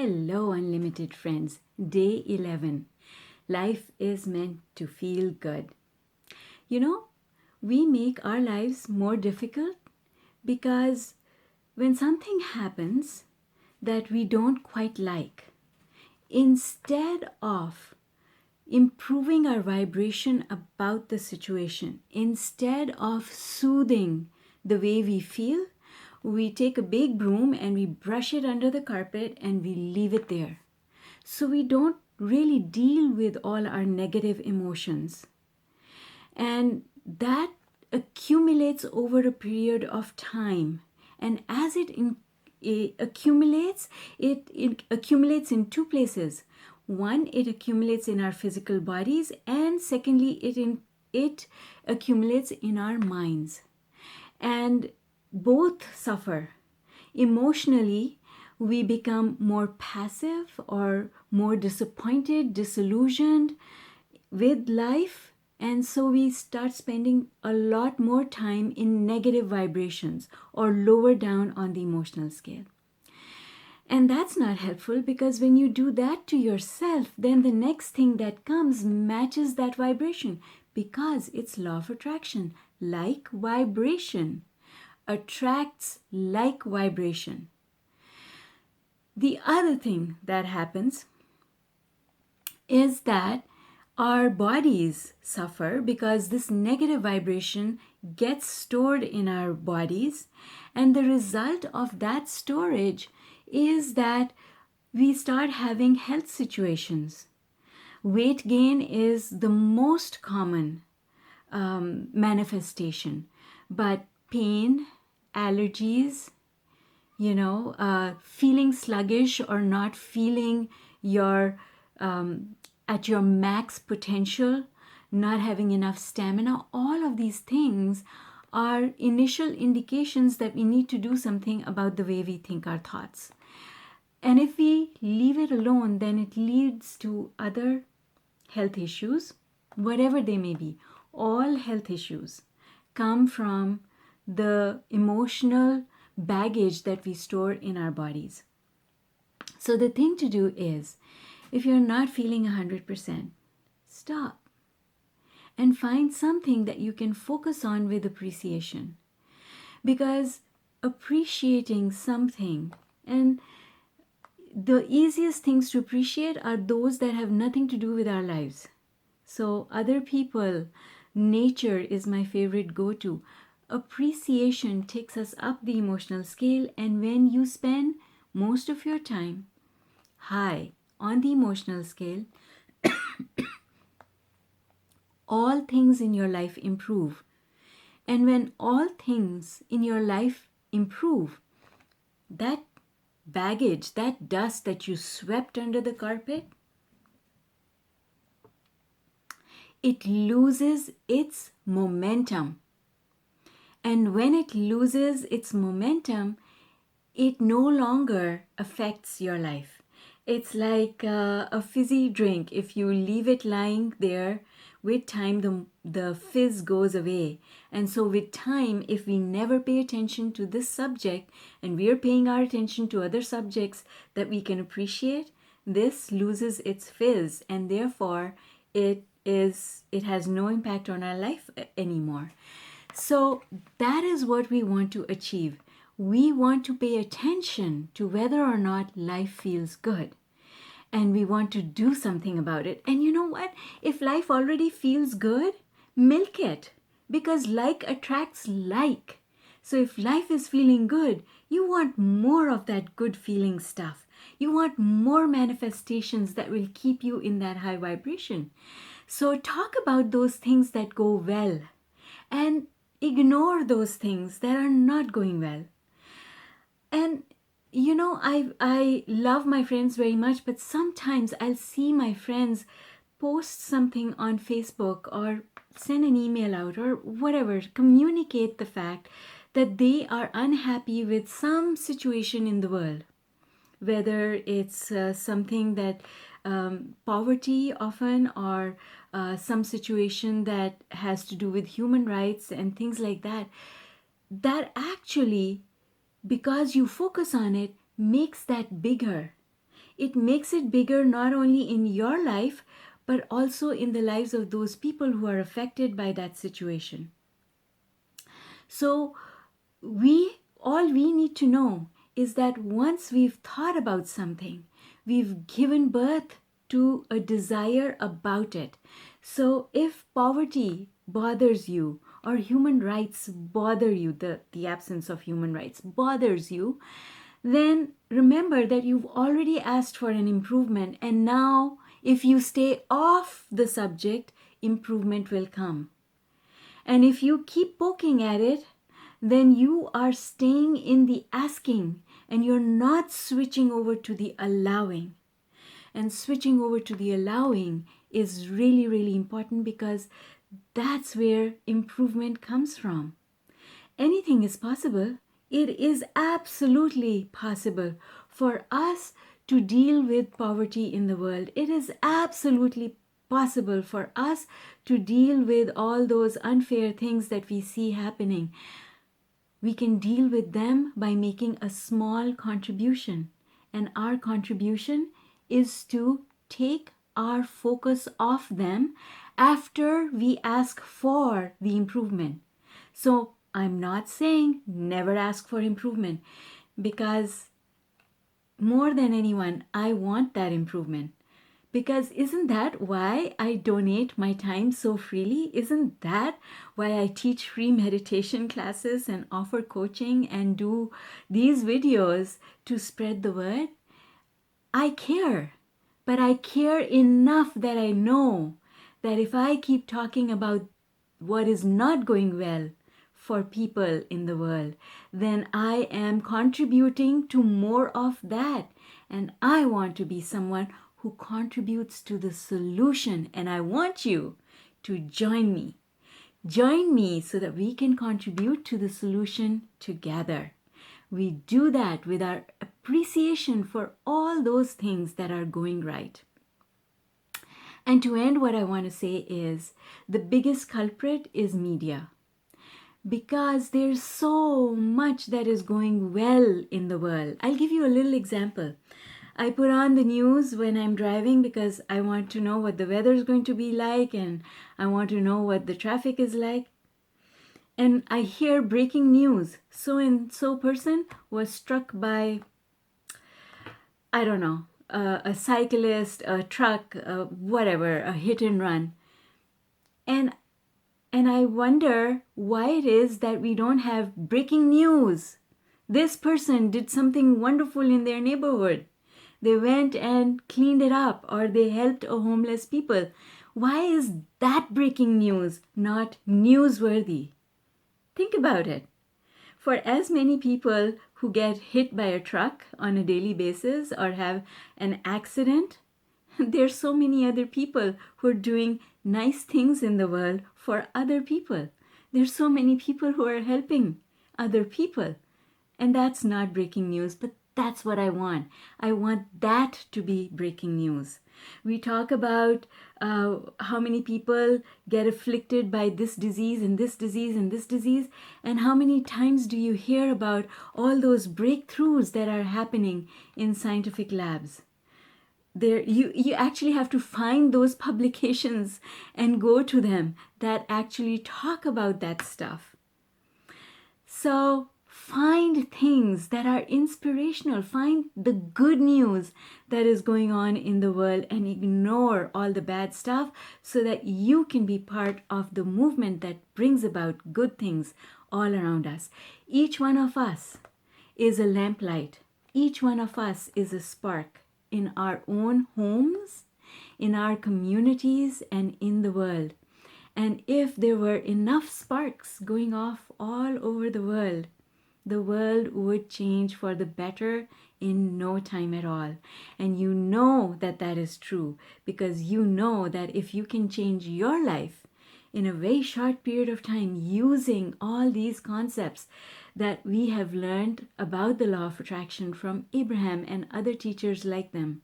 Hello, unlimited friends. Day 11. Life is meant to feel good. You know, we make our lives more difficult because when something happens that we don't quite like, instead of improving our vibration about the situation, instead of soothing the way we feel, we take a big broom and we brush it under the carpet and we leave it there. So we don't really deal with all our negative emotions. And that accumulates over a period of time. And as it accumulates, it accumulates in two places. One, it accumulates in our physical bodies, and secondly, it accumulates in our minds. And both suffer. Emotionally, we become more passive or more disappointed, disillusioned with life, and so we start spending a lot more time in negative vibrations or lower down on the emotional scale. And that's not helpful, because when you do that to yourself, then the next thing that comes matches that vibration, because it's law of attraction. Like vibration attracts like vibration. The other thing that happens is that our bodies suffer because this negative vibration gets stored in our bodies, and the result of that storage is that we start having health situations. Weight gain is the most common manifestation, but pain, allergies, feeling sluggish or not feeling your at your max potential, not having enough stamina, all of these things are initial indications that we need to do something about the way we think our thoughts. And if we leave it alone, then it leads to other health issues, whatever they may be. All health issues come from the emotional baggage that we store in our bodies. So the thing to do is, if you're not feeling 100%, stop and find something that you can focus on with appreciation. Because appreciating something, and the easiest things to appreciate are those that have nothing to do with our lives. So other people, nature is my favorite go-to. Appreciation takes us up the emotional scale, and when you spend most of your time high on the emotional scale, all things in your life improve. And when all things in your life improve, that baggage, that dust that you swept under the carpet, it loses its momentum. And when it loses its momentum, it no longer affects your life. It's like a fizzy drink. If you leave it lying there, with time the fizz goes away. And so with time, if we never pay attention to this subject, and we are paying our attention to other subjects that we can appreciate, this loses its fizz, and therefore it has no impact on our life anymore. So that is what we want to achieve. We want to pay attention to whether or not life feels good. And we want to do something about it. And you know what? If life already feels good, milk it. Because like attracts like. So if life is feeling good, you want more of that good feeling stuff. You want more manifestations that will keep you in that high vibration. So talk about those things that go well, and ignore those things that are not going well. And I love my friends very much, but sometimes I'll see my friends post something on Facebook or send an email out or whatever, communicate the fact that they are unhappy with some situation in the world, whether it's something that poverty often, or some situation that has to do with human rights and things like that, that actually, because you focus on it, makes that bigger. it makes it bigger not only in your life, but also in the lives of those people who are affected by that situation. So all we need to know is that once we've thought about something, we've given birth to a desire about it. So if poverty bothers you, or human rights bother you, the absence of human rights bothers you, then remember that you've already asked for an improvement, and now if you stay off the subject, improvement will come. And if you keep poking at it, then you are staying in the asking and you're not switching over to the allowing. And switching over to the allowing is really, really important, because that's where improvement comes from. Anything is possible. It is absolutely possible for us to deal with poverty in the world. It is absolutely possible for us to deal with all those unfair things that we see happening. We can deal with them by making a small contribution. And our contribution is to take our focus off them after we ask for the improvement. So I'm not saying never ask for improvement, because more than anyone, I want that improvement. Because isn't that why I donate my time so freely? Isn't that why I teach free meditation classes and offer coaching and do these videos to spread the word? I care, but I care enough that I know that if I keep talking about what is not going well for people in the world, then I am contributing to more of that. And I want to be someone who contributes to the solution. And I want you to join me. Join me so that we can contribute to the solution together. We do that with our appreciation for all those things that are going right. And to end, what I want to say is the biggest culprit is media. Because there's so much that is going well in the world. I'll give you a little example. I put on the news when I'm driving because I want to know what the weather is going to be like, and I want to know what the traffic is like. And I hear breaking news. So and so person was struck by, I don't know, a cyclist, a truck, whatever, a hit and run. And I wonder why it is that we don't have breaking news. This person did something wonderful in their neighborhood. They went and cleaned it up, or they helped a homeless people. Why is that breaking news not newsworthy? Think about it. For as many people who get hit by a truck on a daily basis or have an accident, there's so many other people who are doing nice things in the world for other people. There's so many people who are helping other people. And that's not breaking news, but that's what I want. I want that to be breaking news. We talk about how many people get afflicted by this disease and this disease and this disease. And how many times do you hear about all those breakthroughs that are happening in scientific labs? There, you actually have to find those publications and go to them that actually talk about that stuff. So find things that are inspirational. Find the good news that is going on in the world and ignore all the bad stuff so that you can be part of the movement that brings about good things all around us. Each one of us is a lamplight. Each one of us is a spark in our own homes, in our communities, and in the world. And if there were enough sparks going off all over the world would change for the better in no time at all. And you know that that is true, because you know that if you can change your life in a very short period of time using all these concepts that we have learned about the law of attraction from Abraham and other teachers like them,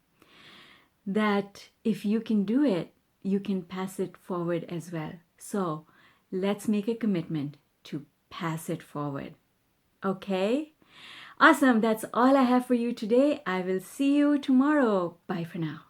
that if you can do it, you can pass it forward as well. So let's make a commitment to pass it forward. Okay? Awesome. That's all I have for you today. I will see you tomorrow. Bye for now.